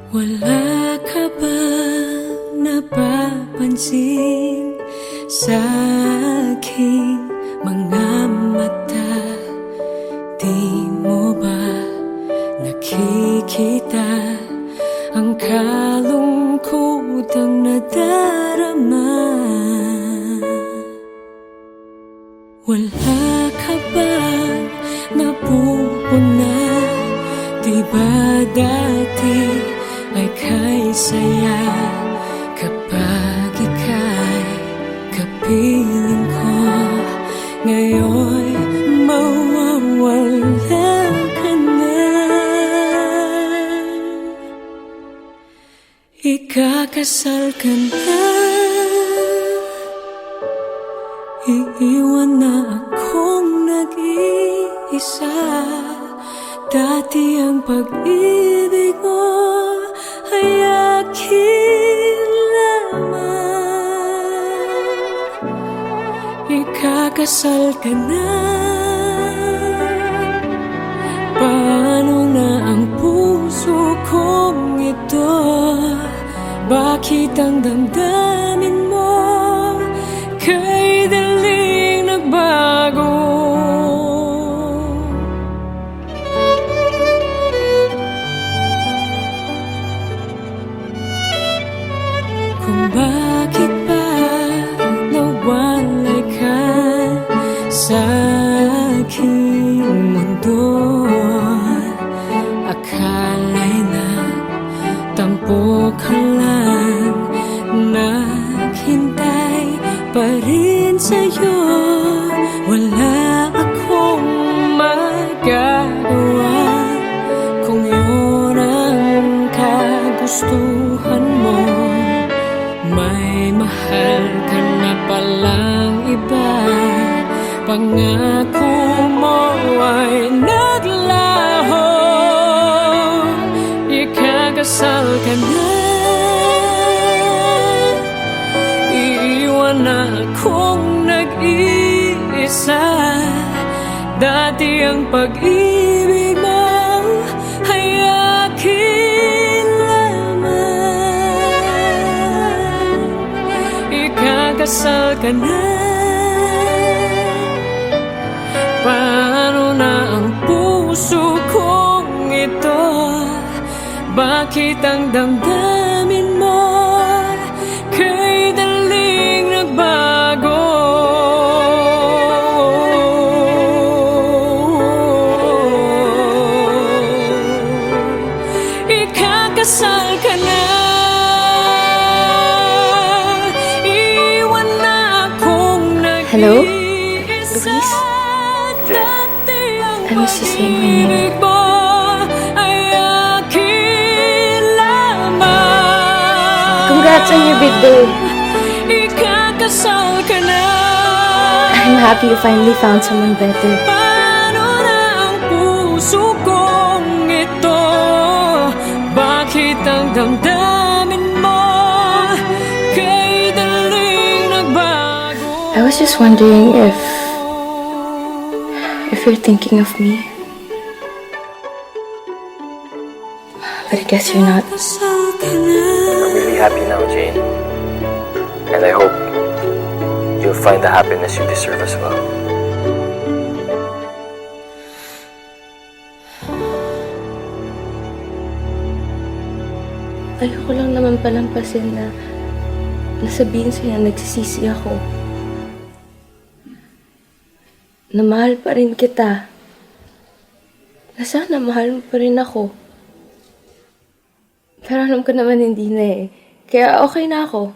Wala ka ba napapansin sa aking mga mata? Di mo ba nakikita ang kalungkotang nadarama? Wala ka bang napupuna? Di ba dati ay kay saya kapag ika'y kapiling ko? Ngayon mawawala ka na. Ikakasal ka na, iiwan na akong nag-iisa. Dati ang pag-ibig mo ay akin lamang. Ikakasal ka na, paano na ang puso kong ito? Bakit ang damdamin mo kay daling nagbago? Kung bakit ba nawalay ka sa aking mundo? Akala'y nagtampo ka lang, naghintay pa rin sa'yo. Wala akong magagawa kung yun ang kagustuhan mo. May mahal ka na palang iba, pangako mo ay naglaho. Ikakasal ka na, iiwan na akong nag-iisa. Dati ang pag-ibig mo ay akin lamang. Ikakasal ka na, paano na ang puso kong ito? Bakit ang damdamin mo kay daling nagbago? Ikakasal ka na, iwan na akong nag-iisa. Hello? Luis? I miss you saying my name. Congrats on your big day. Ikakasal ka na, I'm happy you finally found someone better. paano na ang puso kong ito? Bakit ang damdamin mo kay daling nagbago? I was just wondering if you're thinking of me. But I guess you're not. Ikakasal ka na, I'm really happy now, Jane. And I hope you'll find the happiness you deserve as well. Ayoko lang naman palampasin na nasabihin sa'yo na nagsisisi ako. Na mahal pa rin kita. Na sana mahal mo pa rin ako. Pero alam ko naman hindi na eh. Kaya okay na ako.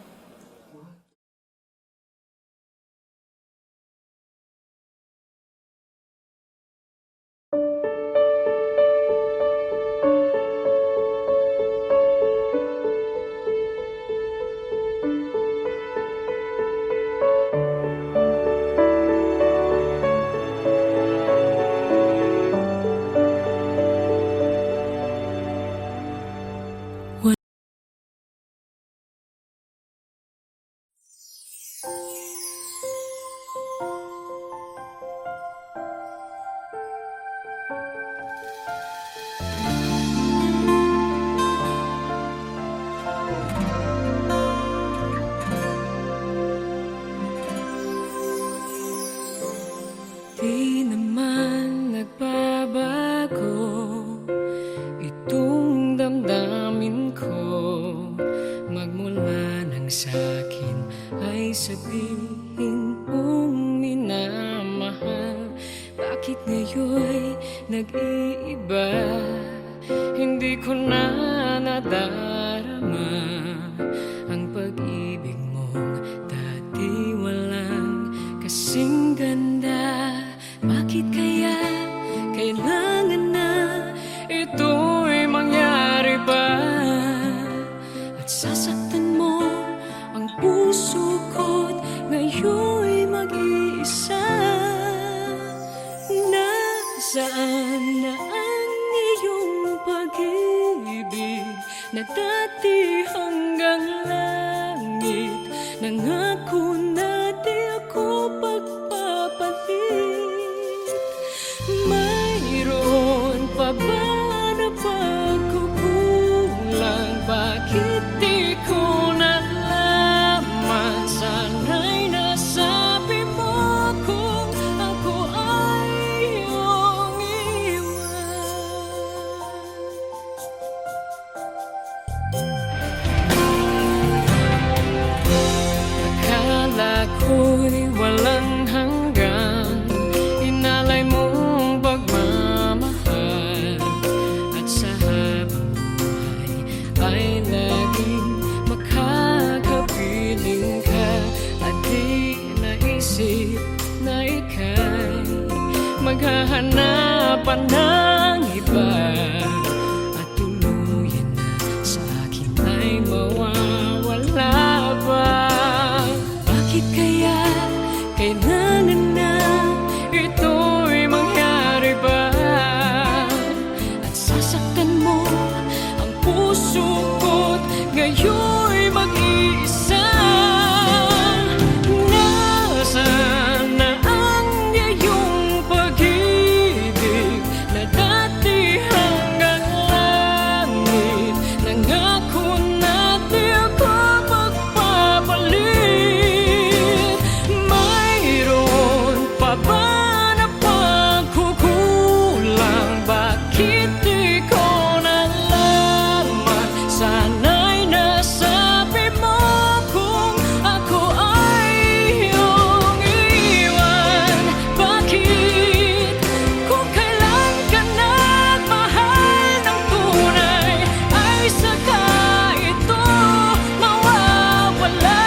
sabihin mong minamahal? Bakit ngayon'y nag-iiba? Hindi ko na nadarama ang pag-ibig mong dati walang kasing ganda. Bakit kaya kailangan na ito'y mangyari pa? At sasaktan mo ang puso ko't ngayon'y mag-iisa. Nasaan na ang iyong pag-ibig na dati hanggang langit? Nangako na di ako pagpapalit. Mayroon pa ba na pagkukulang? Bakit di ko nalaman? Sana'y nasabi mo kung ako ay iyong akala ko'y walang hanggan, inalay mong pagmamahal. At sa habang buhay ay laging makakapiling ka. At di naisip na ika'y maghahanapan ng iba. At tuluyan na sa akin ay mawawala pa. Bakit kaya kailangan na ito'y mangyari ba? At sasaktan mo ang puso ko't ngayon'y mag-iisa. Nasaan na ang iyong pag-ibig na dati hanggang langit? Nangako na di ako magpapalit. Mayroon pa ba na pagkukulang? Bakit di ko nalaman? Sana'y nasabi mo kung ako ay iyong iwan. Bakit kung kailan ka nagmahal ng tunay ay saka ito mawawala?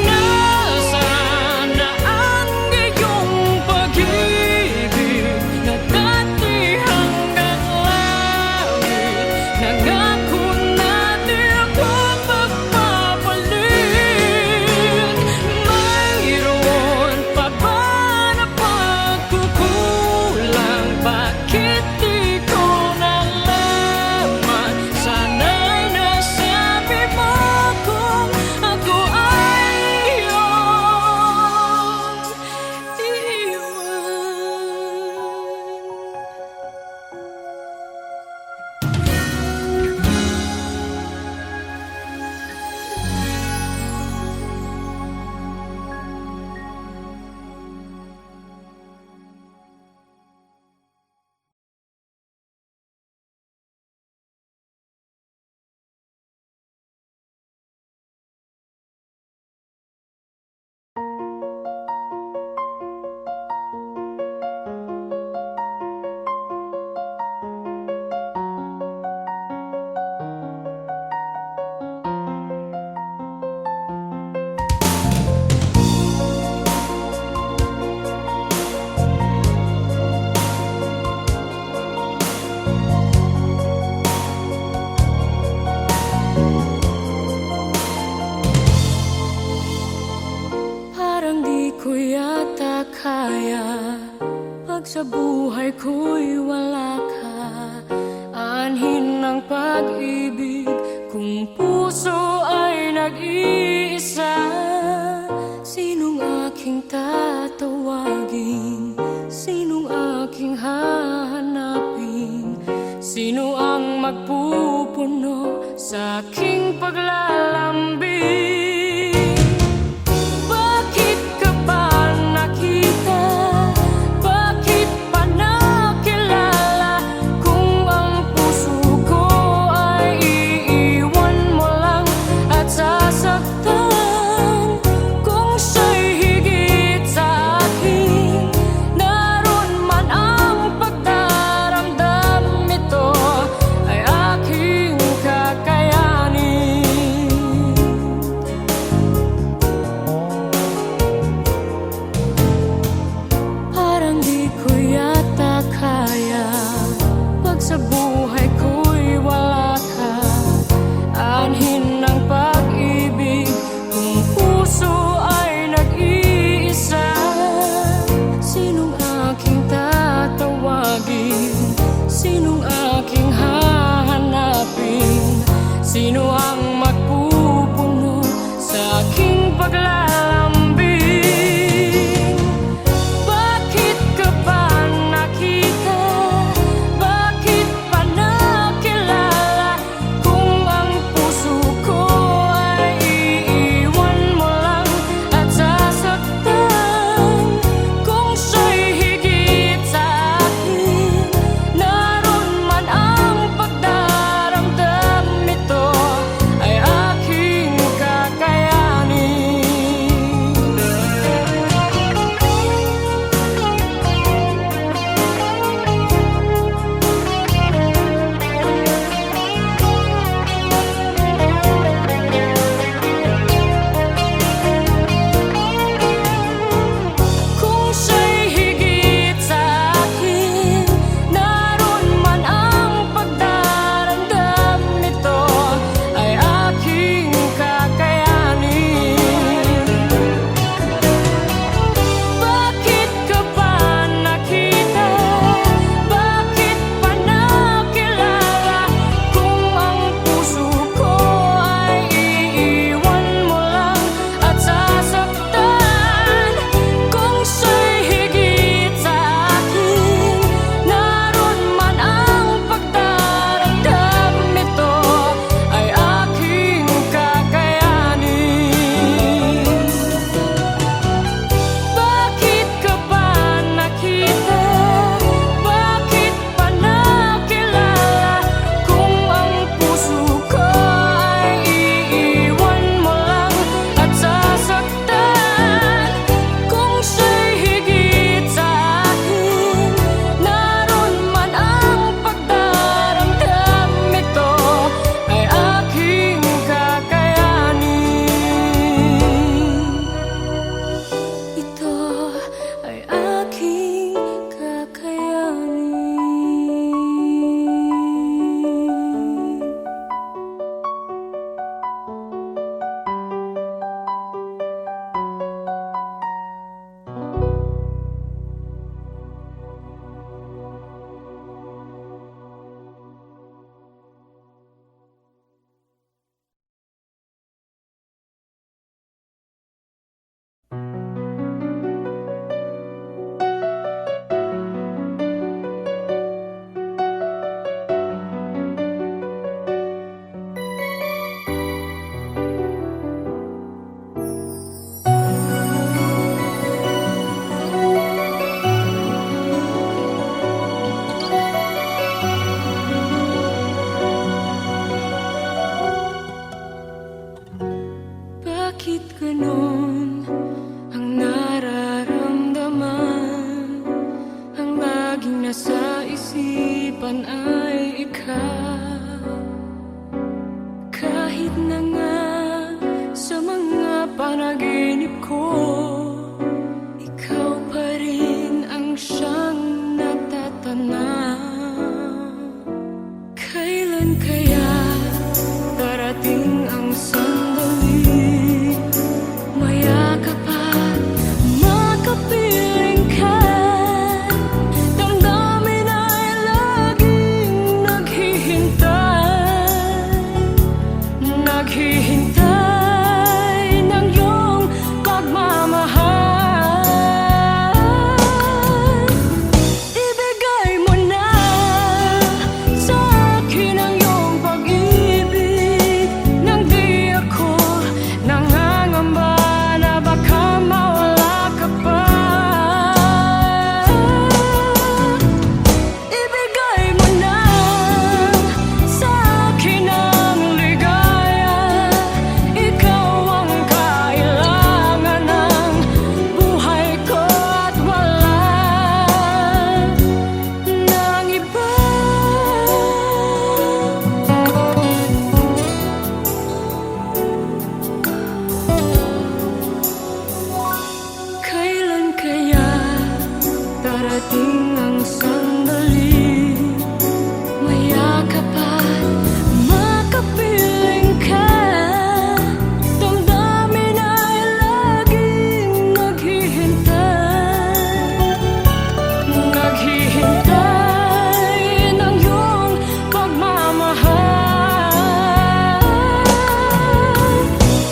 Nasaan na ang iyong pag-ibig na dati hanggang langit? Nangako na di ako magpapalit. Mayroon pa ba na pagkukulang? Bakit di ko nalaman? Sana'y nasabi mo kung ako ay iyong iwan. Parang di ko yata kaya pag sa buhay ko'y wala ka. Anhin ng pag-ibig kung puso ay nag-iisa. Sinong aking tatawagin? Sinong aking hahanapin? Sino ang magpupuno sa aking paglalambing? Bakit ka ba nakita? Bakit pa nakilala? Kung ang puso ko ay iiwan mo lang at sa isipan ay ikaw. Kahit na nga sa mga panaginip ko, ikaw pa rin ang siyang natatanaw. Kailan kaya darating ang sandali, mayakap at makapiling ka? Damdamin ay laging naghihintay ng iyong pagmamahal. Ibigay mo na sa akin ang iyong pag-ibig, nang di ako nangangamba na baka mawala ka pa. Ibigay mo na sa akin ang ligaya, ikaw ang kailangan ng buhay ko at wala nang iba. Kailan kaya darating ang sandali, mayakap at makapiling ka? Damdamin ay laging naghihintay ng iyong pagmamahal.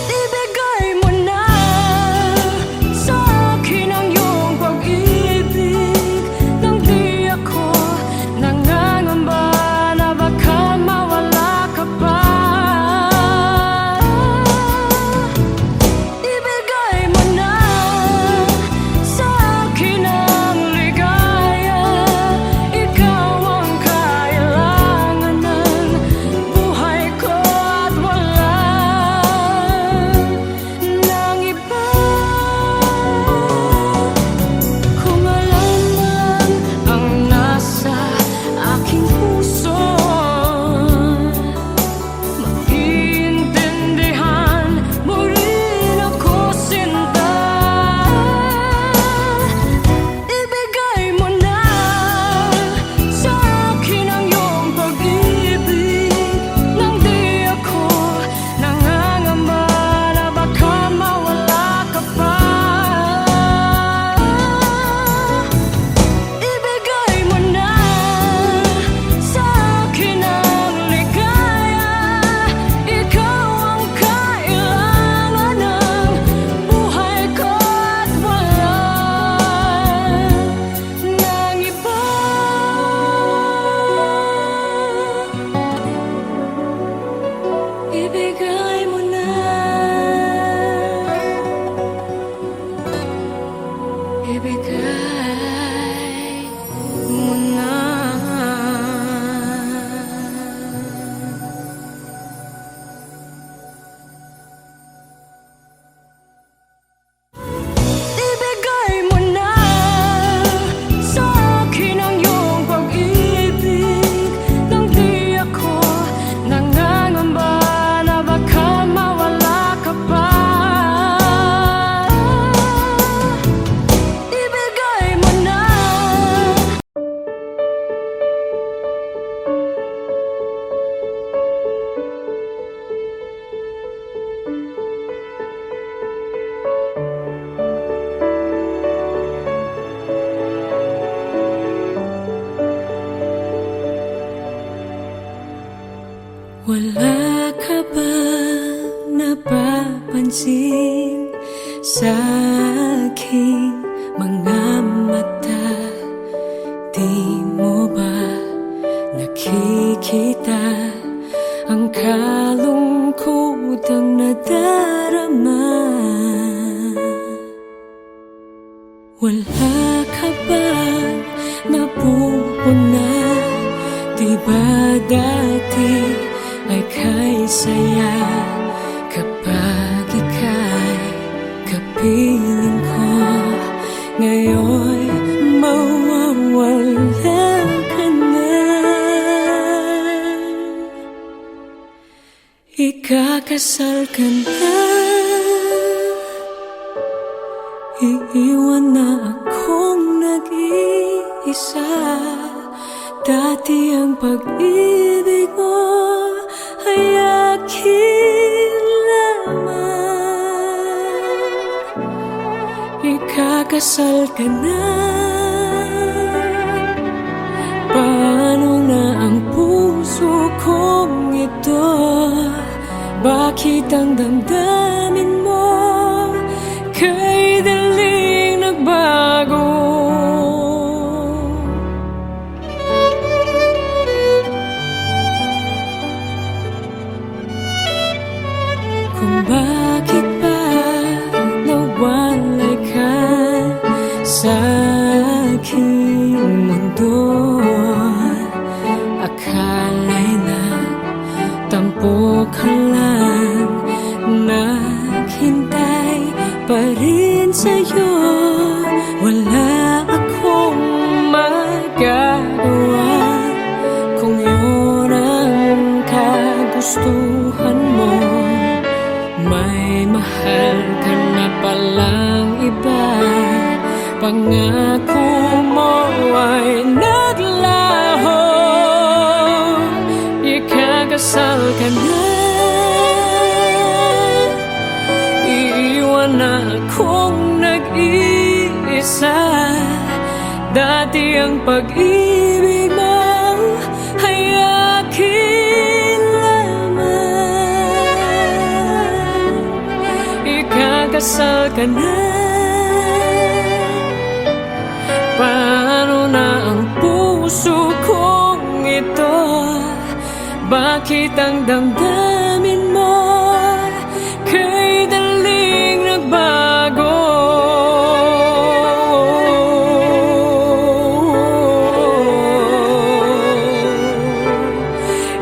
Ibigay mo na sa akin ang iyong pag-ibig, nang di ako nangangamba na baka mawala ka pa. Ibigay mo na sa akin ang ligaya, ikaw ang kailangan ng buhay ko at wala nang iba. Kung alam mo lang ang nasa aking puso, maiintindihan mo rin ako, sinta. Ibigay mo na sa akin ang iyong pag-ibig, nang di ako nangangamba na baka mawala ka pa. Ibigay mo na sa akin ang ligaya, ikaw ang kailangan ng buhay ko at wala nang iba. Ibigay mo na. Ibigay mo na. Ibigay mo na sa akin ang iyong pag-ibig, nang di ako nangangamba na baka mawala ka pa. Ibigay mo na. Wala ka ba napapansin sa aking mga mata? Di mo ba nakikita ang kalungkotang nadarama? Wala ka ba napupuna? Di ba dati ay kay saya kapag ika'y kapiling ko? Ngayon mawawala ka na. Ikakasal ka na, iiwan na akong nag-iisa. Dati ang pag-ibig mo ay akin lamang. Ikakasal ka na, paano na ang puso kong ito? Bakit ang damdamin mo kay daling nagbago? Kung bakit ba nawalay ka sa aking mundo, akala'y nagtampo ka lang, naghintay pa rin sa'yo. Wala akong magagawa kung yun ang kagustuhan mo. May mahal ka na palang iba, pangako mo ay naglaho. Ikakasal ka na, iiwan na akong nag-iisa. Dati ang pag-ibig mo ay akin lamang. Ikakasal ka na, paano na ang puso kong ito? Bakit ang damdamin mo kay daling nagbago?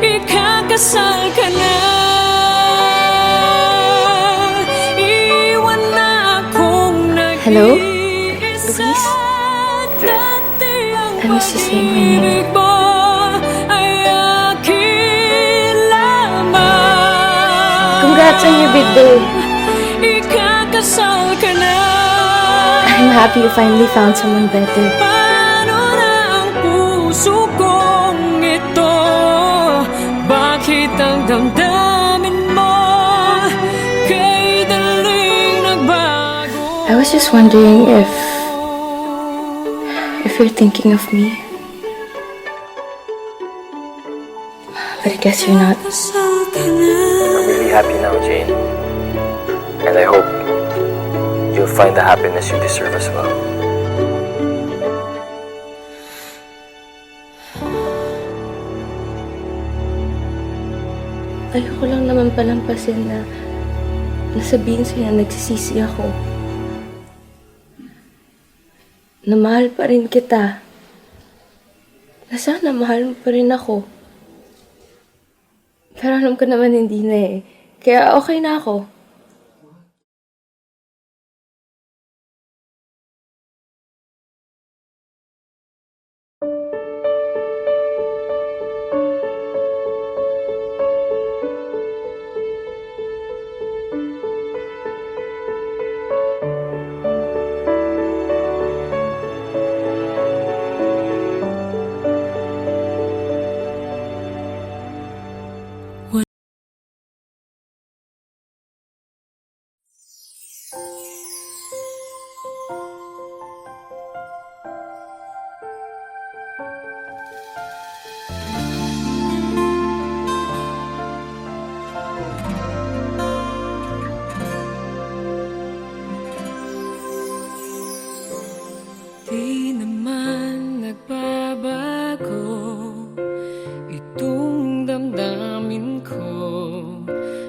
Ikakasal ka na, iwan na akong nag-iisa. Hello? Luis? I miss you saying my name. Congrats on your big day. Ikakasal ka na, I'm happy you finally found someone better. paano na ang puso kong ito? Bakit ang damdamin mo kay daling nagbago? I was just wondering if you're thinking of me. But I guess you're not. Ikakasal ka na, I'm really happy now, Jane. And I hope you'll find the happiness you deserve as well. Ayoko lang naman palampasin na nasabihin sa'yo na nagsisisi ako. Na mahal pa rin kita. Na sana mahal mo pa rin ako. Pero alam ko naman hindi na eh. Kaya okay na ako. Di naman nagbabago itong damdamin ko.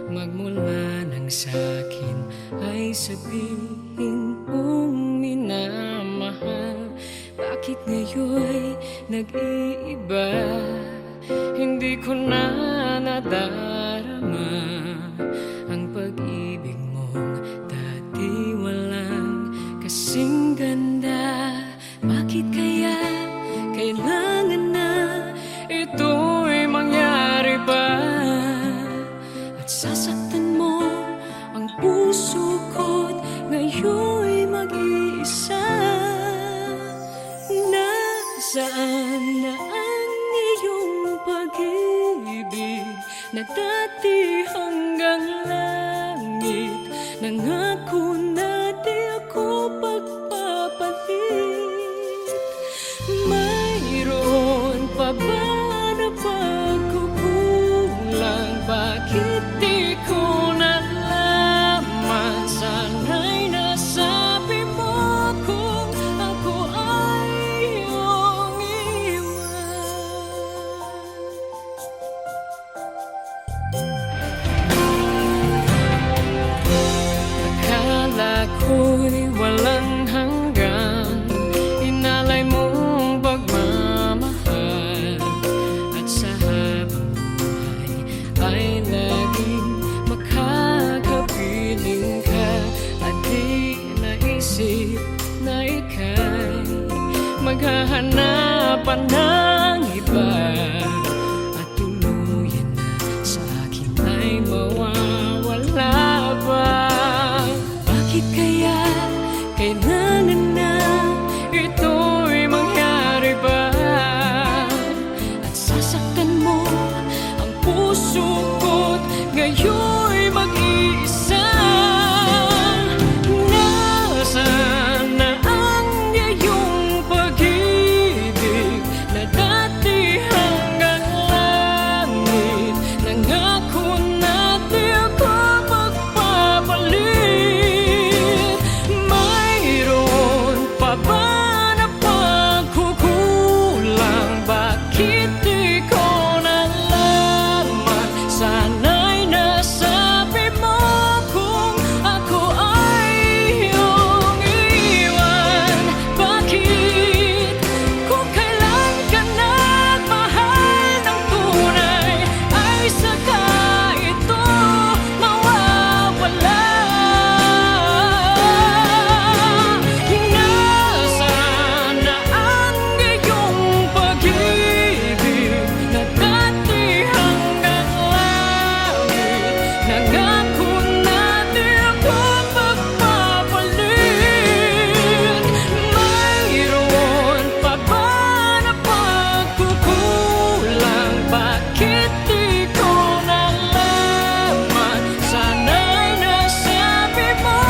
Magmula nang sa'kin ay sabihin mong minamahal. Bakit ngayon'y nag-iiba? Hindi ko na nadarama ang pag-ibig mong dati walang kasing ganda. Bakit kaya kailangan na ito'y mangyari pa? At sasaktan mo Nasaan na ang iyong pag-ibig na dati hanggang langit? Nangako na di ako pagpapalit. Mayroon pa ba na pagkukulang? Bakit di ko nalaman? Sana'y nasabi mo kung ako ay iyong akala ko'y walang hanggan, inalay mong pagmamahal, at sa habang buhay ay laging makakapiling ka. At di naisip na ika'y maghahanapan ng iba, at tuluyan na sa akin ay mawawala ba? Bakit kaya kailangan na ito'y mangyari ba? At sasaktan mo ang puso ko't ngayon'y mag-iisa. Nasaan na ang iyong pag-ibig na dati hanggang langit? Nangako na di ako magpapalit. Mayroon pa ba na pagkukulang? Bakit di ko nalaman? Sana'y nasabi mo kung ako ay iyong iwan. Bakit kung kailan ka nagmahal ng tunay ay saka ito mawawala? Nasaan na ang iyong pag-ibig na dati hanggang langit? Nangako na di ako magpapalit. Mayroon pa ba na pagkukulang? Bakit di ko nalaman? Sana'y nasabi mo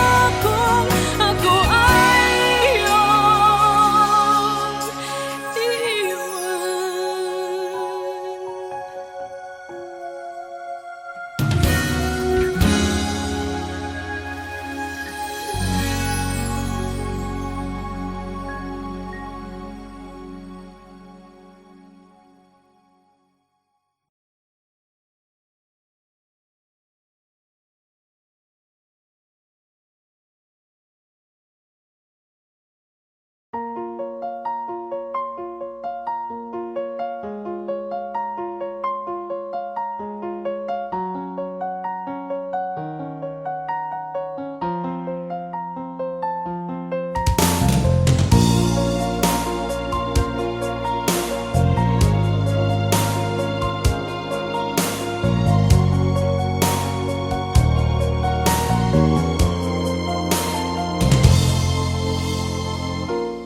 kung ako ay iyong iwan.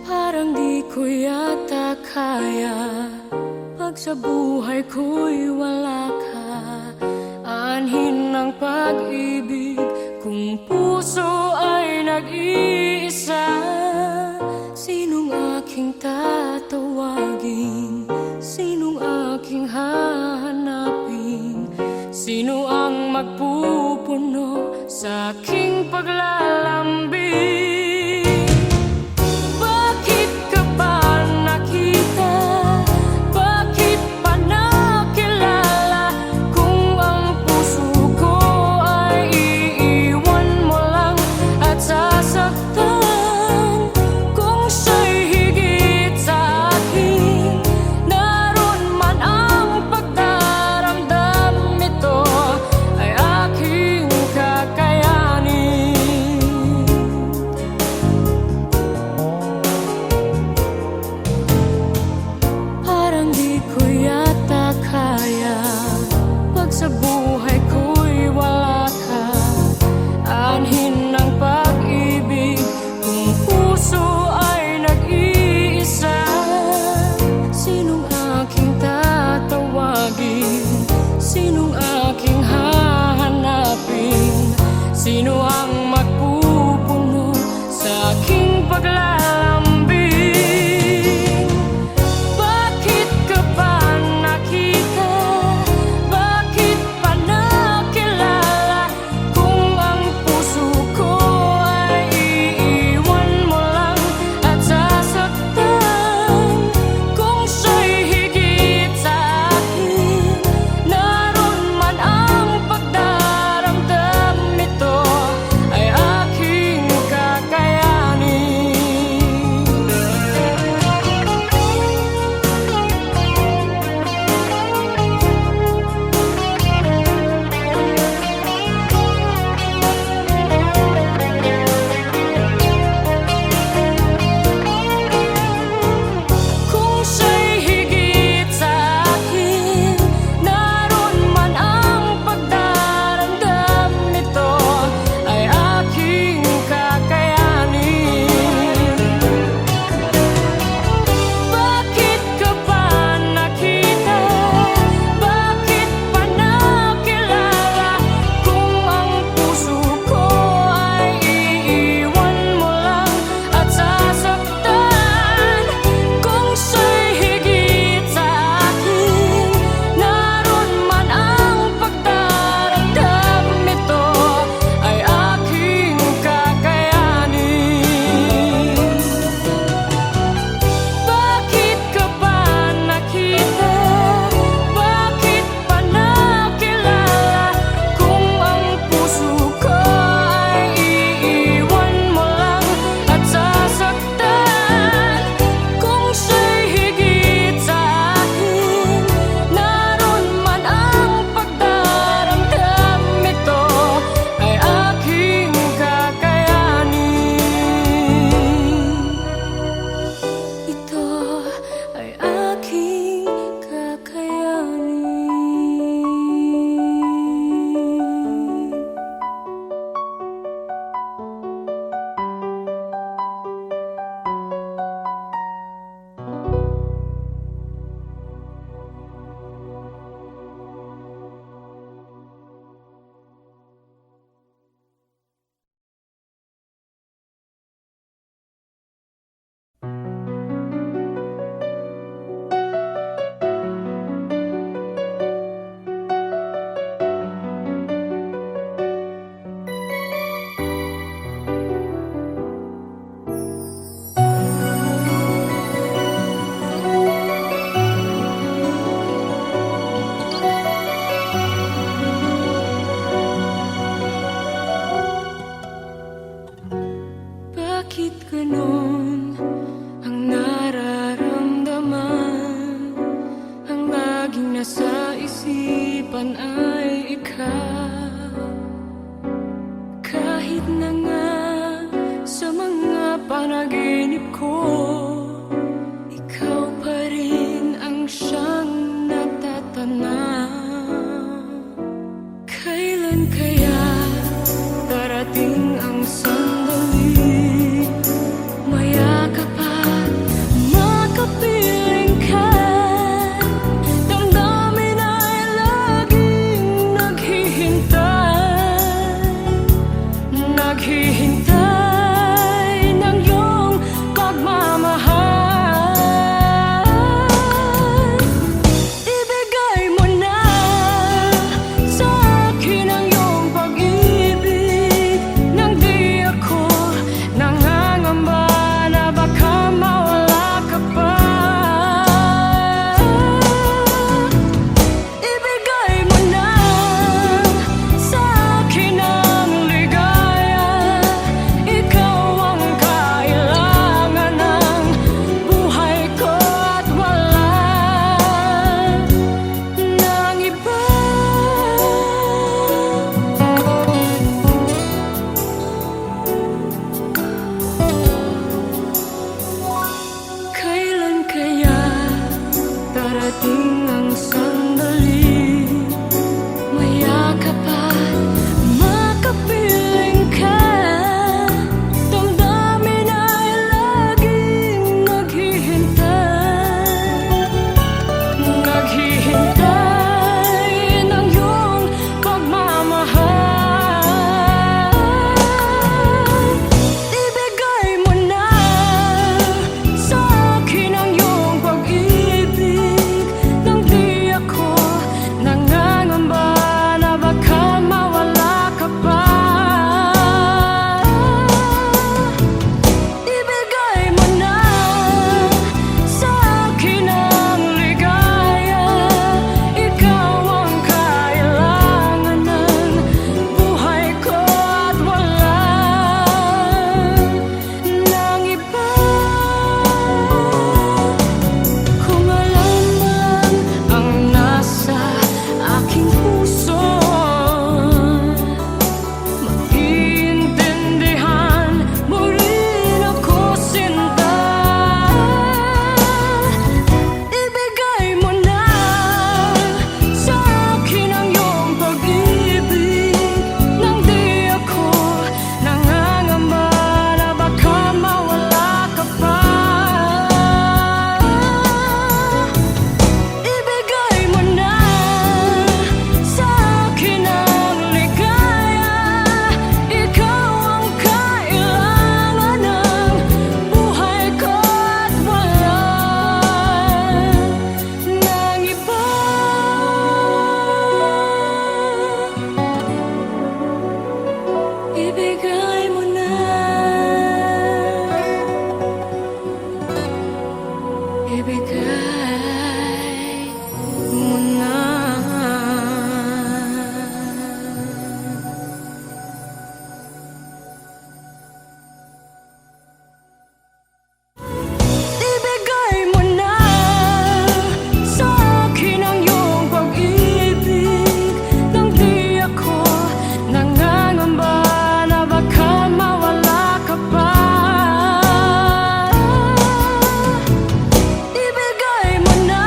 Parang di ko yata kaya pag sa buhay ko'y wala ka. Anhin ng pag-ibig kung puso ay nag-iisa. Sinong aking tatawagin? Sinong aking hahanapin? Sino ang magpupuno sa aking paglalambing? Bakit ka ba nakita? Bakit pa nakilala? Kung ang puso ko ay iiwan mo lang at sasaktan. Kung siya'y higit sa akin, naroon man ang pagdaramdam, ito ay aking kakayanin. ibigay mo na. Ibigay mo na sa akin ang iyong pag-ibig, nang di ako nangangamba na baka mawala ka pa. Ibigay mo na.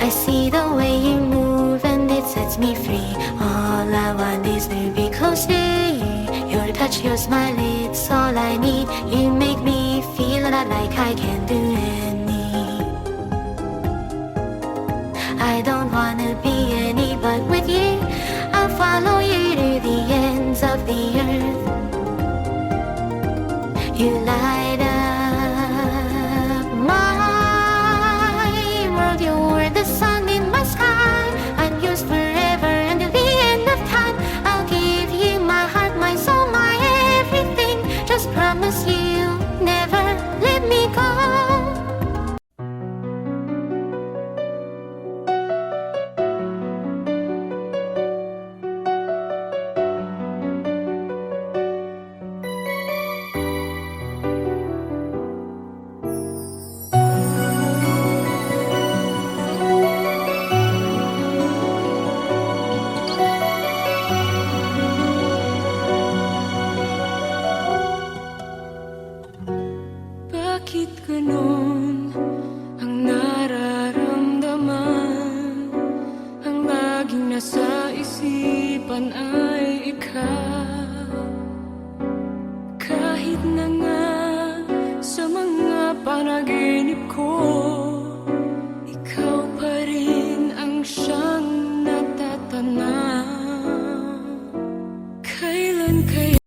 I see the way you move and it sets me free. All I want is to be close to you. Your touch, your smile, it's all I need. You make me feel that like I can do any. I don't wanna be any but with you. I'll follow you to the ends of the earth. You light up my world. You're the sun in my sky. I'm yours forever until the end of time. I'll give you my heart, my soul, my everything. Just promise you never let me go. Bakit ganon ang nararamdaman? Ang laging nasa isipan ay ikaw. Kahit na nga sa mga panaginip ko